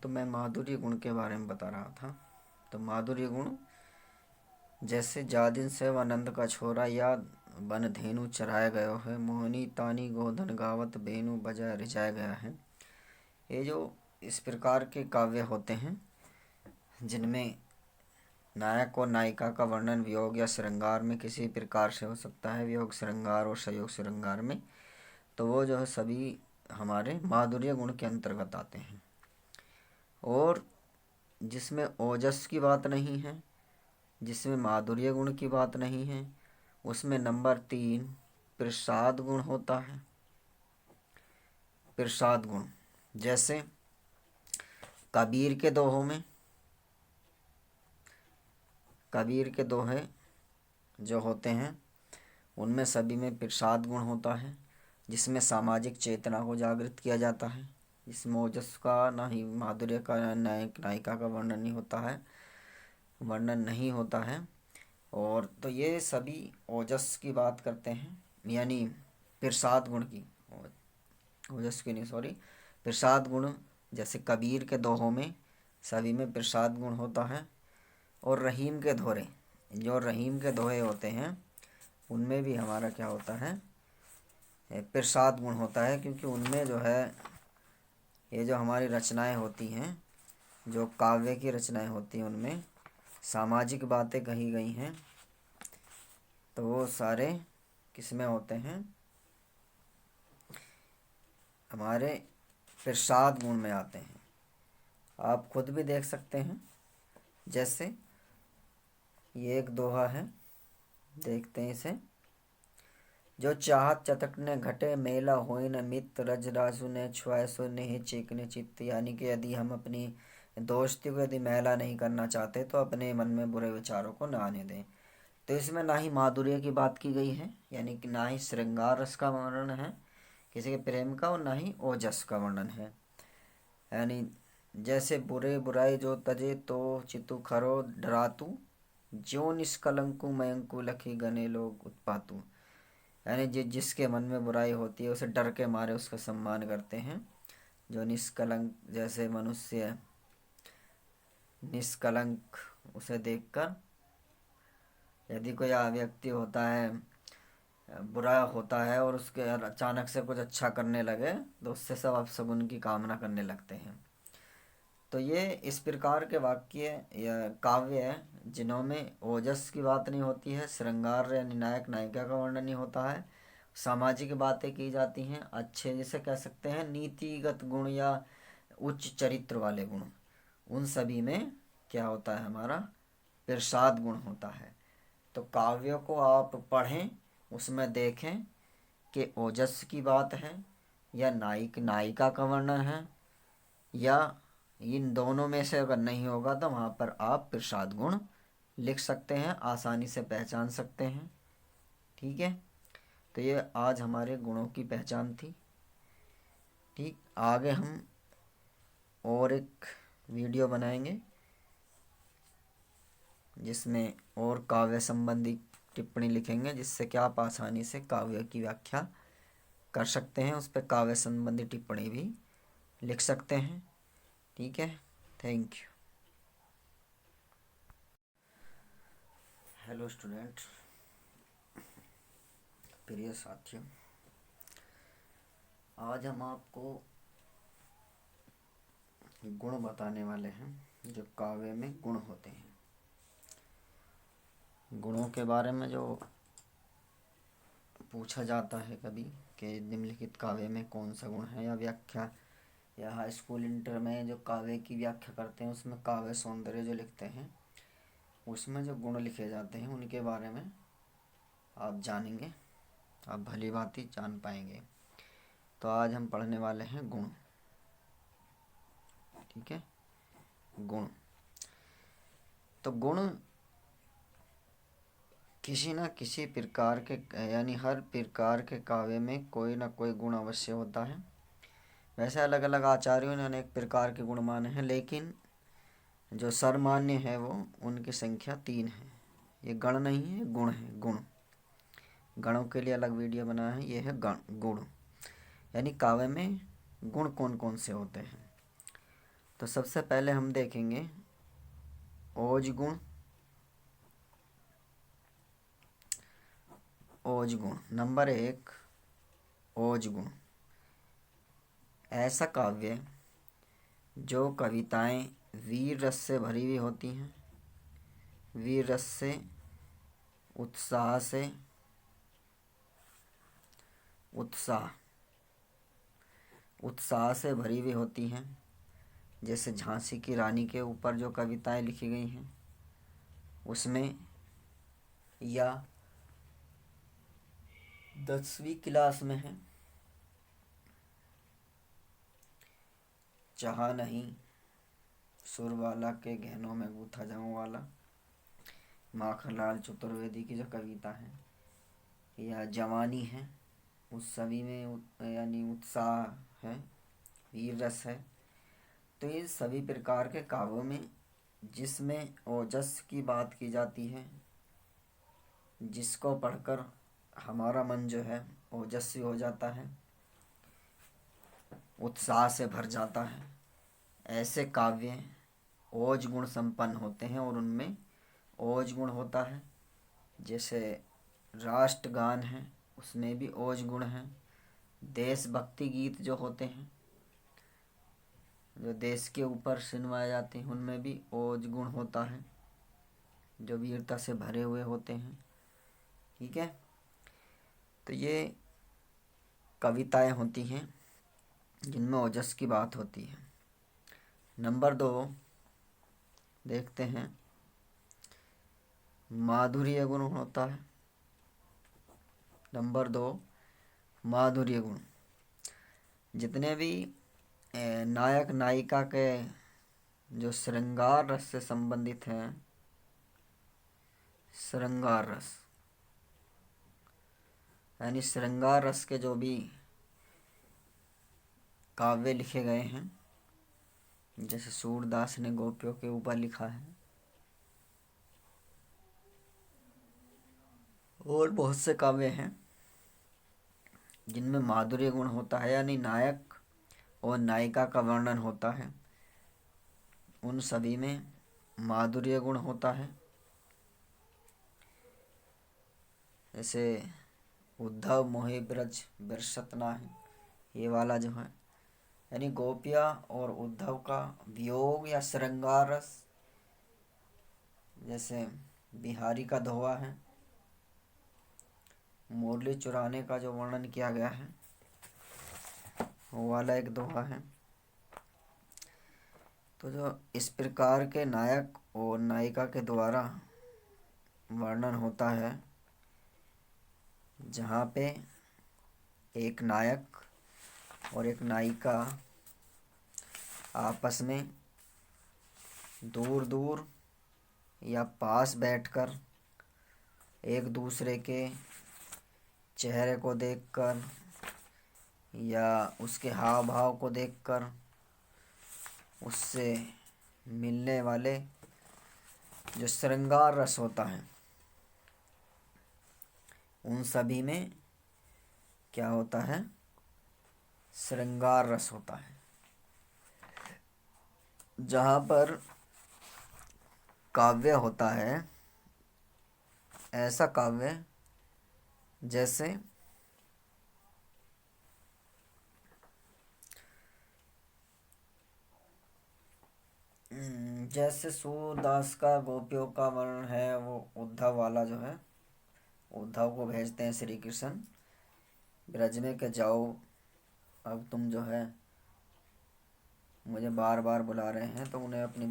तो मैं माधुर्य गुण के बारे में बता रहा था। तो माधुर्य गुण जैसे जादिन से आनंद का छोरा या बन धेनु चराया गया है, मोहनी तानी गोधन गावत बेनु बजा रिझाया गया है। ये जो इस प्रकार के काव्य होते हैं जिनमें नायक और नायिका का वर्णन वियोग या श्रृंगार में किसी प्रकार से हो सकता है, वियोग श्रृंगार और संयोग श्रृंगार में, तो वो जो है सभी हमारे माधुर्य गुण के अंतर्गत आते हैं। और जिसमें ओजस की बात नहीं है, जिसमें माधुर्य गुण की बात नहीं है, उसमें नंबर 3 प्रसाद गुण होता है। प्रसाद गुण जैसे कबीर के दोहे जो होते हैं उनमें सभी में प्रसाद गुण होता है, जिसमें सामाजिक चेतना को जागृत किया जाता है। इसमें ओजस का ना ही माधुर्य का नायक नायिका का वर्णन नहीं होता है। और तो ये सभी ओजस की बात करते हैं, यानी प्रसाद गुण की, ओजस की नहीं सॉरी, प्रसाद गुण। जैसे कबीर के दोहों में सभी में प्रसाद गुण होता है। और रहीम के दोहे होते हैं उनमें भी हमारा क्या होता है, प्रसाद गुण होता है, क्योंकि उनमें जो है ये जो हमारी रचनाएं होती हैं, जो काव्य की रचनाएं होती हैं, उनमें सामाजिक बातें कही गई हैं, तो वो सारे किसमें होते हैं, हमारे प्रसाद गुण में आते हैं। आप खुद भी देख सकते हैं। जैसे ये एक दोहा है, देखते हैं इसे। जो चाहत चतकने घटे मेला होई न मित रज राजु ने छुआए सो नहीं चीकने चित्त। यानी कि यदि हम अपनी दोस्ती को यदि मैला नहीं करना चाहते तो अपने मन में बुरे विचारों को ना आने दें। तो इसमें ना ही माधुर्य की बात की गई है, यानी कि ना ही श्रृंगार रस का वर्णन है किसी के प्रेम का, और ना ही ओजस का वर्णन है। यानी जैसे बुरे बुराई जो तजे तो चितु खरो डरातु, ज्यो निष्कलंकु मयंकु लखी गने लोग उत्पातु। यानी जिसके मन में बुराई होती है उसे डर के मारे उसका सम्मान करते हैं। जो निष्कलंक, जैसे मनुष्य निष्कलंक उसे देखकर, यदि कोई व्यक्ति होता है बुरा होता है और उसके अचानक से कुछ अच्छा करने लगे तो उससे सब अपशगुन की कामना करने लगते हैं। तो ये इस प्रकार के वाक्य या काव्य है जिन्होंने ओजस की बात नहीं होती है, श्रृंगार या नायक नायिका का वर्णन नहीं होता है, सामाजिक बातें की जाती हैं, अच्छे जिसे कह सकते हैं नीतिगत गुण या उच्च चरित्र वाले गुण, उन सभी में क्या होता है, हमारा प्रसाद गुण होता है। तो काव्यों को आप पढ़ें, उसमें देखें कि ओजस की बात है या नायक नायिका का वर्णन है, या इन दोनों में से अगर नहीं होगा तो वहाँ पर आप प्रसाद गुण लिख सकते हैं, आसानी से पहचान सकते हैं। ठीक है, तो ये आज हमारे गुणों की पहचान थी। ठीक, आगे हम और एक वीडियो बनाएंगे जिसमें और काव्य संबंधी टिप्पणी लिखेंगे, जिससे कि आप आसानी से काव्य की व्याख्या कर सकते हैं, उस पर काव्य संबंधी टिप्पणी भी लिख सकते हैं। ठीक है, थैंक यू। हेलो स्टूडेंट, प्रिय साथियों, आज हम आपको गुण बताने वाले हैं जो काव्य में गुण होते हैं। गुणों के बारे में जो पूछा जाता है कभी कि निम्नलिखित काव्य में कौन सा गुण है, या व्याख्या, या हाई स्कूल इंटर में जो काव्य की व्याख्या करते हैं उसमें काव्य सौंदर्य जो लिखते हैं उसमें जो गुण लिखे जाते हैं उनके बारे में आप जानेंगे, आप भली भांति जान पाएंगे। तो आज हम पढ़ने वाले हैं गुण। ठीक है, गुण। तो गुण किसी न किसी प्रकार के, यानी हर प्रकार के काव्य में कोई ना कोई गुण अवश्य होता है। वैसे अलग अलग आचार्यों ने अनेक प्रकार के गुण माने हैं, लेकिन जो सर्वमान्य है वो उनकी संख्या 3 है। ये गण नहीं है, गुण है, गुण। गणों के लिए अलग वीडियो बना है, ये है गुण। यानी काव्य में गुण कौन कौन से होते हैं। तो सबसे पहले हम देखेंगे ओज गुण। ओज गुण नंबर 1, ओज गुण। ऐसा काव्य जो कविताएं वीर रस से भरी हुई होती हैं, वीर रस से, उत्साह से, उत्साह से भरी हुई होती हैं। जैसे झांसी की रानी के ऊपर जो कविताएं लिखी गई हैं उसमें, या 10वीं क्लास में है, चाहा नहीं सुर वाला के गहनों में गूथा जाऊं वाला, माखनलाल चतुर्वेदी की जो कविता है, या जवानी है, उस सभी में यानी उत्साह है, वीर रस है। तो ये सभी प्रकार के काव्यों में जिसमें ओजस की बात की जाती है, जिसको पढ़कर हमारा मन जो है ओजस्वी हो जाता है, उत्साह से भर जाता है, ऐसे काव्य ओज गुण संपन्न होते हैं और उनमें ओज गुण होता है। जैसे राष्ट्रगान है, उसमें भी ओज गुण है। देशभक्ति गीत जो होते हैं, जो देश के ऊपर सुनवाए जाते हैं, उनमें भी ओज गुण होता है, जो वीरता से भरे हुए होते हैं। ठीक है, तो ये कविताएं होती हैं जिनमें ओजस की बात होती है। नंबर 2 देखते हैं, माधुर्य गुण होता है। नंबर 2 माधुर्य गुण। जितने भी नायक नायिका के जो श्रृंगार रस से संबंधित हैं, श्रृंगार रस यानी श्रृंगार रस के जो भी काव्य लिखे गए हैं, जैसे सूरदास ने गोपियों के ऊपर लिखा है, और बहुत से काव्य हैं जिनमें माधुर्य गुण होता है, यानी नायक और नायिका का वर्णन होता है, उन सभी में माधुर्य गुण होता है। जैसे उद्धव मोहि ब्रज बिरसत नाहि, ये वाला जो है, यानी गोपिया और उद्धव का वियोग या श्रृंगार रस। जैसे बिहारी का दोहा है, मुरली चुराने का जो वर्णन किया गया है, वो वाला एक दोहा है। तो जो इस प्रकार के नायक और नायिका के द्वारा वर्णन होता है, जहाँ पे एक नायक और एक नायिका आपस में दूर दूर या पास बैठकर एक दूसरे के चेहरे को देखकर या उसके हाव भाव को देखकर उससे मिलने वाले जो श्रृंगार रस होता है, उन सभी में क्या होता है, श्रृंगार रस होता है। जहाँ पर काव्य होता है, ऐसा काव्य जैसे जैसे सूरदास का गोपियों का वर्णन है, वो उद्धव वाला जो है, उद्धव को भेजते हैं श्री कृष्ण ब्रज में के जाओ, अब तुम जो है मुझे बार बार बुला रहे हैं, तो उन्हें अपनी